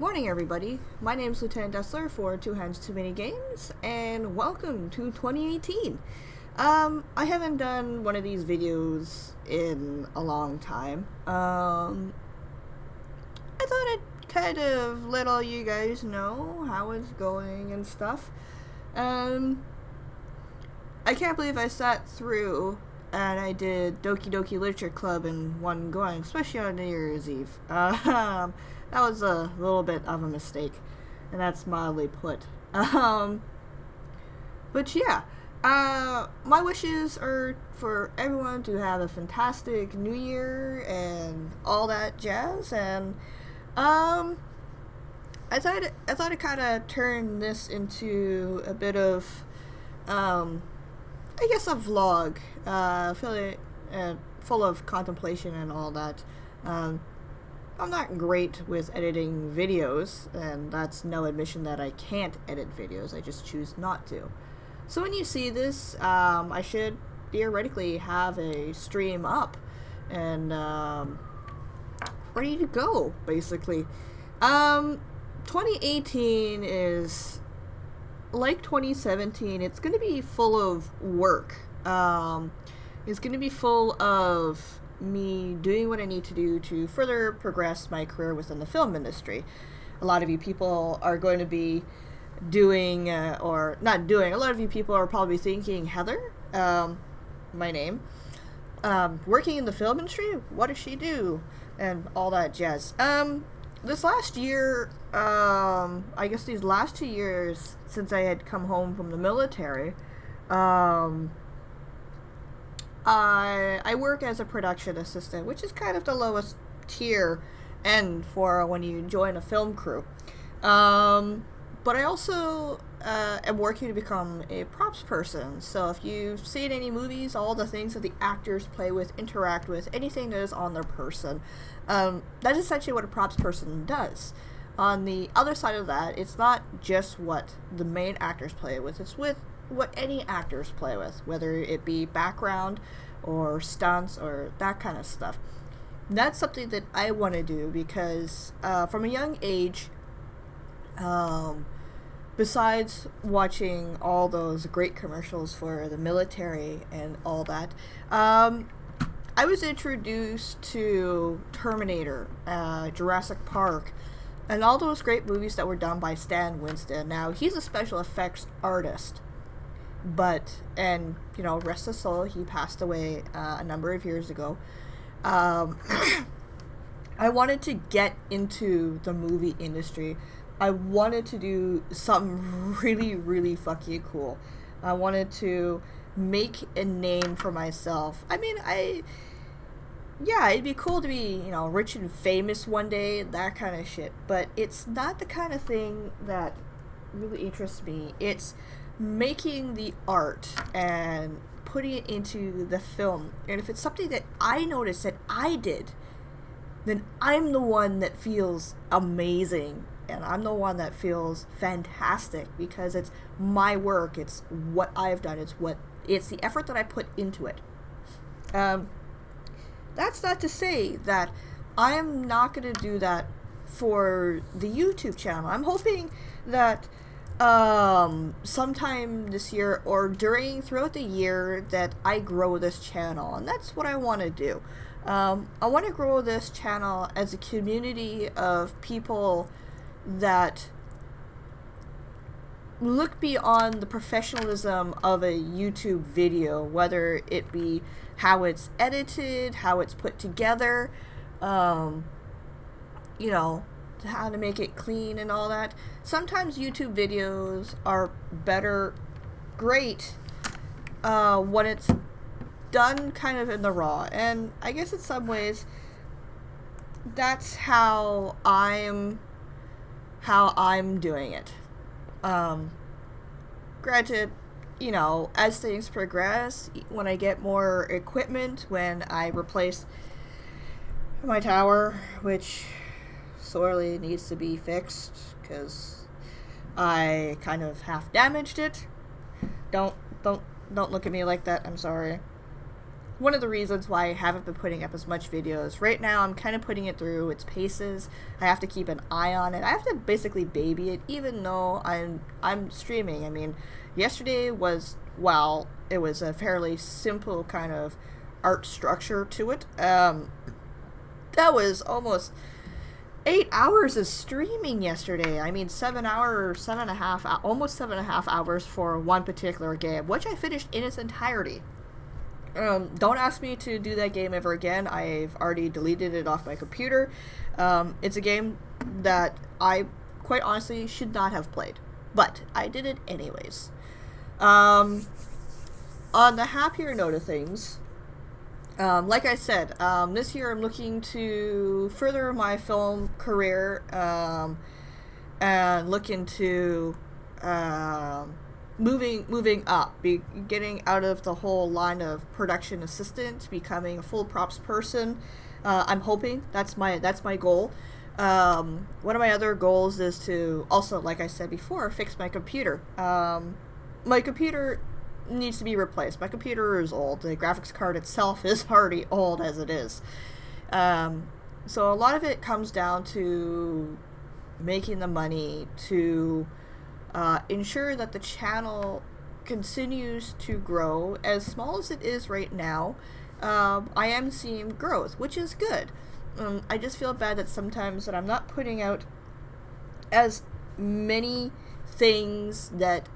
Morning, everybody. My name is Lt.Destler for Two Hands Too Many Games, and welcome to 2018. I haven't done one of these videos in a long time. I thought I'd kind of let all you guys know how it's going and stuff. I can't believe I sat through and I did Doki Doki Literature Club in one going, especially on New Year's Eve. That was a little bit of a mistake, and that's mildly put. But yeah, my wishes are for everyone to have a fantastic New Year and all that jazz. And I thought I'd kind of turn this into a bit of, I guess, a vlog, full of contemplation and all that. I'm not great with editing videos, and that's no admission that I can't edit videos. I just choose not to. So when you see this, I should theoretically have a stream up and ready to go, basically. 2018 is like 2017. It's going to be full of work. It's going to be full of me doing what I need to do to further progress my career within the film industry. A lot of you people are going to be doing, or not doing, a lot of you people are probably thinking, Heather, my name, working in the film industry? What does she do? And all that jazz. This last year, I guess these last 2 years since I had come home from the military, I work as a production assistant, which is kind of the lowest tier end for when you join a film crew. But I also am working to become a props person. So if you've seen any movies, all the things that the actors play with, interact with, anything that is on their person, that's essentially what a props person does. On the other side of that, it's not just what the main actors play with, it's with what any actors play with, whether it be background or stunts or that kind of stuff. That's something that I want to do because from a young age, besides watching all those great commercials for the military and all that, I was introduced to Terminator, Jurassic Park, and all those great movies that were done by Stan Winston. Now, he's a special effects artist, but, and, you know, rest his soul, he passed away a number of years ago. I wanted to get into the movie industry. I wanted to do something really, really fucking cool. I wanted to make a name for myself. I mean, yeah, it'd be cool to be, you know, rich and famous one day, that kind of shit. But it's not the kind of thing that really interests me. It's making the art and putting it into the film. And if it's something that I noticed that I did, then I'm the one that feels amazing. And I'm the one that feels fantastic because it's my work. It's what I've done. It's the effort that I put into it. That's not to say that I am not going to do that for the YouTube channel. I'm hoping that sometime this year or throughout the year that I grow this channel, and that's what I want to do. I want to grow this channel as a community of people that look beyond the professionalism of a YouTube video, whether it be how it's edited, how it's put together, you know, how to make it clean and all that. Sometimes YouTube videos are great when it's done kind of in the raw, and I guess in some ways that's how I'm doing it. Granted, you know, as things progress, when I get more equipment, when I replace my tower, which sorely needs to be fixed because I kind of half damaged it. Don't look at me like that. I'm sorry. one of the reasons why I haven't been putting up as much videos. Right now, I'm kind of putting it through its paces. I have to keep an eye on it. I have to basically baby it, even though I'm streaming. I mean, yesterday was, well, it was a fairly simple kind of art structure to it. That was almost 8 hours of streaming yesterday. I mean, 7 hours, 7.5, almost 7.5 hours for one particular game, which I finished in its entirety. Don't ask me to do that game ever again. I've already deleted it off my computer. It's a game that I, quite honestly, should not have played. But I did it anyways. On the happier note of things, like I said, this year I'm looking to further my film career, and look into moving up, getting out of the whole line of production assistant, becoming a full props person. I'm hoping that's my goal. One of my other goals is to also, like I said before, fix my computer. My computer needs to be replaced. My computer is old. The graphics card itself is already old as it is. So a lot of it comes down to making the money to ensure that the channel continues to grow. As small as it is right now, I am seeing growth, which is good. I just feel bad that sometimes that I'm not putting out as many things that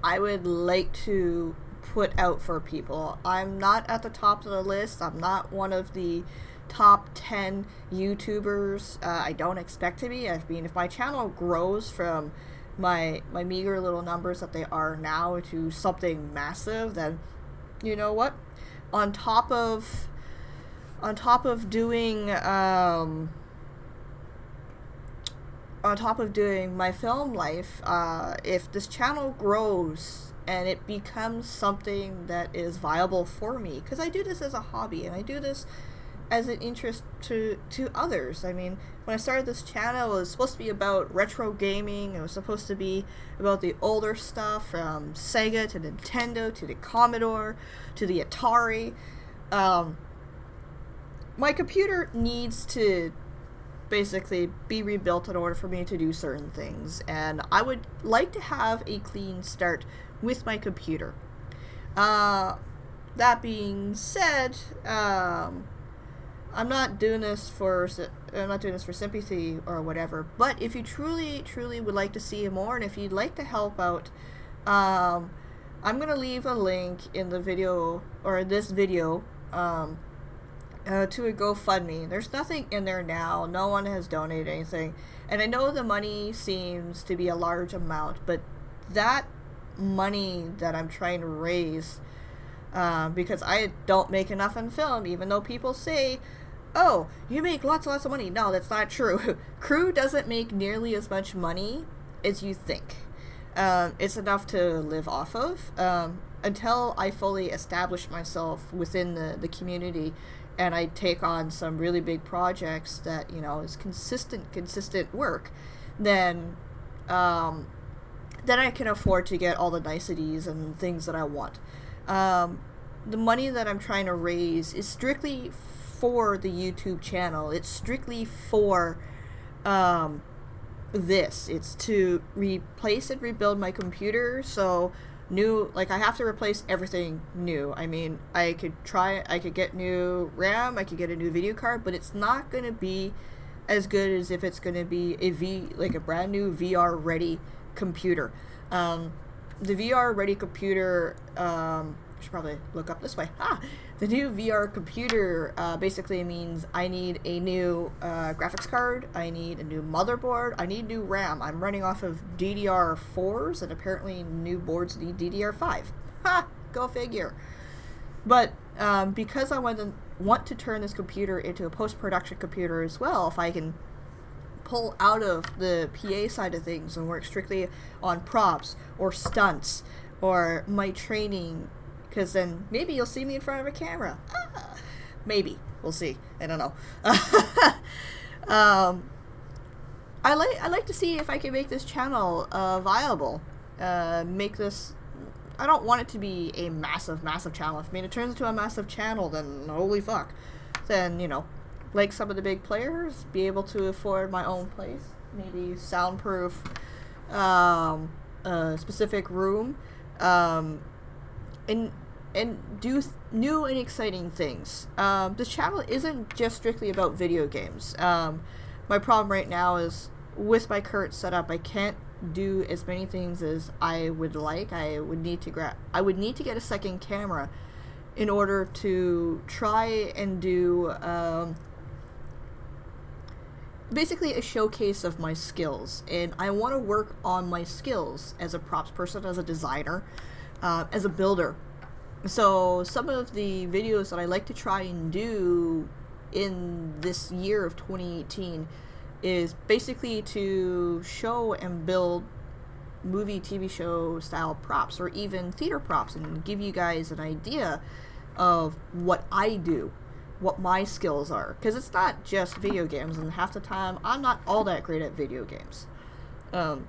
I would like to put out for people. I'm not at the top of the list. I'm not one of the top 10 YouTubers. I don't expect to be. I mean, if my channel grows from my meager little numbers that they are now to something massive, then you know what? On top of doing my film life, if this channel grows and it becomes something that is viable for me, because I do this as a hobby and I do this as an interest to others. I mean, when I started this channel, it was supposed to be about retro gaming. It was supposed to be about the older stuff, from Sega to Nintendo to the Commodore to the Atari. My computer needs to basically be rebuilt in order for me to do certain things, and I would like to have a clean start with my computer. That being said, I'm not doing this for sympathy or whatever, but if you truly would like to see more, and if you'd like to help out, I'm gonna leave a link in the video, or this video, to a GoFundMe. There's nothing in there now. No one has donated anything, and I know the money seems to be a large amount, but that money that I'm trying to raise, because I don't make enough in film, even though people say, oh, you make lots and lots of money. No, that's not true. Crew doesn't make nearly as much money as you think. It's enough to live off of, until I fully establish myself within the community, and I take on some really big projects that, you know, is consistent work, then I can afford to get all the niceties and things that I want. The money that I'm trying to raise is strictly for the YouTube channel. It's strictly for this. It's to replace and rebuild my computer. So I have to replace everything new. I mean, I could get new RAM, I could get a new video card, but it's not going to be as good as if it's going to be a brand new VR ready computer. The VR ready computer, I should probably look up this way. The new VR computer basically means I need a new graphics card, I need a new motherboard, I need new RAM. I'm running off of DDR4s, and apparently new boards need DDR5. Go figure. But because I want to turn this computer into a post-production computer as well, if I can pull out of the PA side of things and work strictly on props or stunts or my training, because then maybe you'll see me in front of a camera. Maybe. We'll see. I don't know. I like to see if I can make this channel viable. Make this I don't want it to be a massive channel. If it turns into a massive channel, then holy fuck. Then, you know, like some of the big players, be able to afford my own place, maybe soundproof, a specific room, and do new and exciting things. This channel isn't just strictly about video games. My problem right now is with my current setup, I can't do as many things as I would like. I would need to get a second camera in order to try and do basically a showcase of my skills, and I want to work on my skills as a props person, as a designer, as a builder. So some of the videos that I like to try and do in this year of 2018 is basically to show and build movie, TV show style props, or even theater props, and give you guys an idea of what I do, what my skills are. Because it's not just video games, and half the time I'm not all that great at video games. And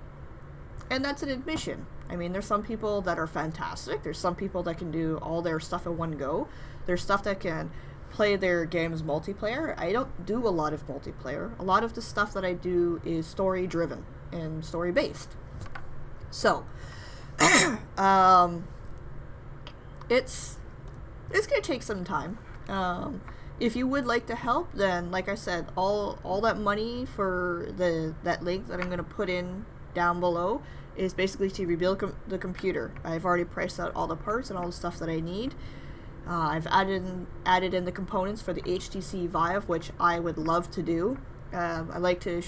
that's an admission. I mean, there's some people that are fantastic. There's some people that can do all their stuff in one go. There's stuff that can play their games multiplayer. I don't do a lot of multiplayer. A lot of the stuff that I do is story driven and story based. So it's gonna take some time. If you would like to help, then like I said, all that money for that link that I'm gonna put in down below is basically to rebuild the computer. I've already priced out all the parts and all the stuff that I need. I've added in the components for the HTC Vive, which I would love to do. I like to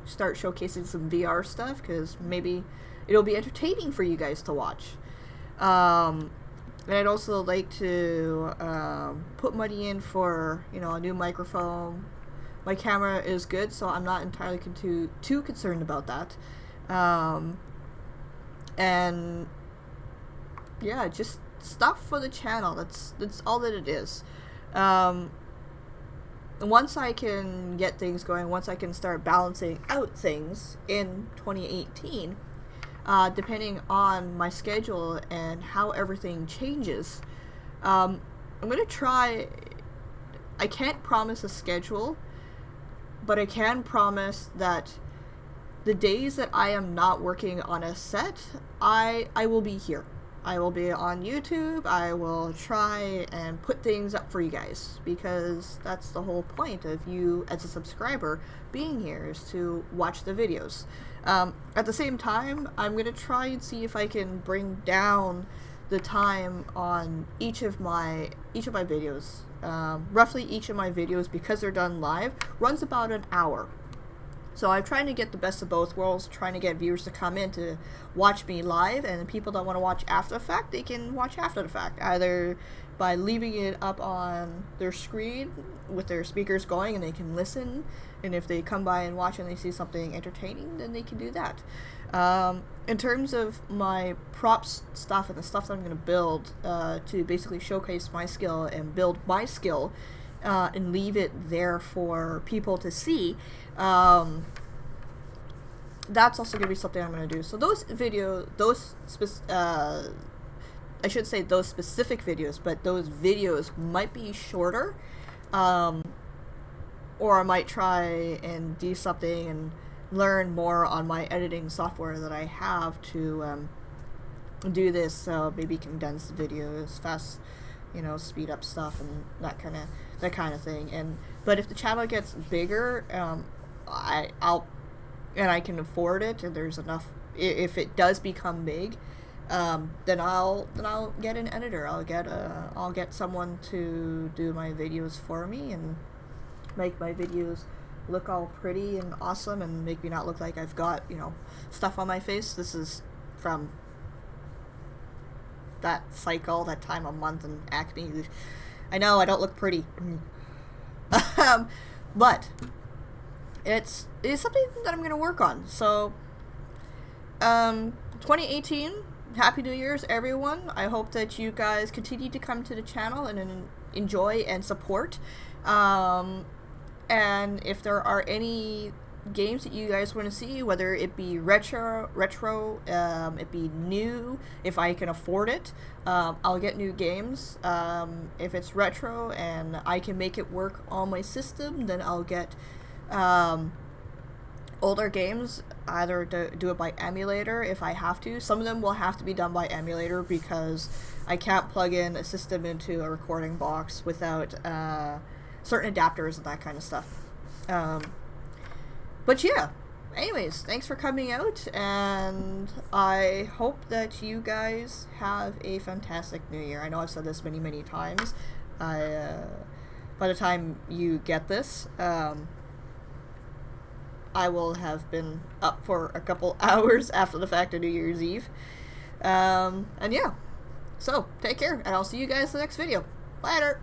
start showcasing some VR stuff, because maybe it'll be entertaining for you guys to watch. And I'd also like to put money in for, you know, a new microphone. My camera is good, so I'm not entirely too concerned about that. And yeah, just stuff for the channel. That's all that it is. Once I can get things going, once I can start balancing out things in 2018, depending on my schedule and how everything changes, I'm gonna try. I can't promise a schedule, but I can promise that the days that I am not working on a set, I will be here. I will be on YouTube. I will try and put things up for you guys, because that's the whole point of you as a subscriber being here, is to watch the videos. At the same time, I'm going to try and see if I can bring down the time on each of my videos. Roughly each of my videos, because they're done live, runs about an hour. So I'm trying to get the best of both worlds, trying to get viewers to come in to watch me live, and people that want to watch after the fact, they can watch after the fact, either by leaving it up on their screen with their speakers going and they can listen, and if they come by and watch and they see something entertaining, then they can do that. In terms of my props stuff and the stuff that I'm going to build to basically showcase my skill and build my skill, and leave it there for people to see, that's also going to be something I'm going to do. So those I should say those specific videos, but those videos might be shorter, or I might try and do something and learn more on my editing software that I have to do this, so maybe condense the videos, fast, you know, speed up stuff and that kind of thing. But if the channel gets bigger, I can afford it, and there's enough. If it does become big, then I'll get an editor. I'll get someone to do my videos for me and make my videos look all pretty and awesome, and make me not look like I've got, you know, stuff on my face. This is from that cycle, that time a month, and acne. I know I don't look pretty, but it's something that I'm going to work on. So 2018, Happy New Year's, everyone. I hope that you guys continue to come to the channel and enjoy and support. And if there are any games that you guys want to see, whether it be retro, it be new, if I can afford it. I'll get new games. If it's retro and I can make it work on my system, then I'll get older games, either do it by emulator if I have to. Some of them will have to be done by emulator because I can't plug in a system into a recording box without certain adapters and that kind of stuff. But yeah, anyways, thanks for coming out, and I hope that you guys have a fantastic New Year. I know I've said this many, many times. By the time you get this, I will have been up for a couple hours after the fact of New Year's Eve. And yeah, so take care, and I'll see you guys in the next video. Later!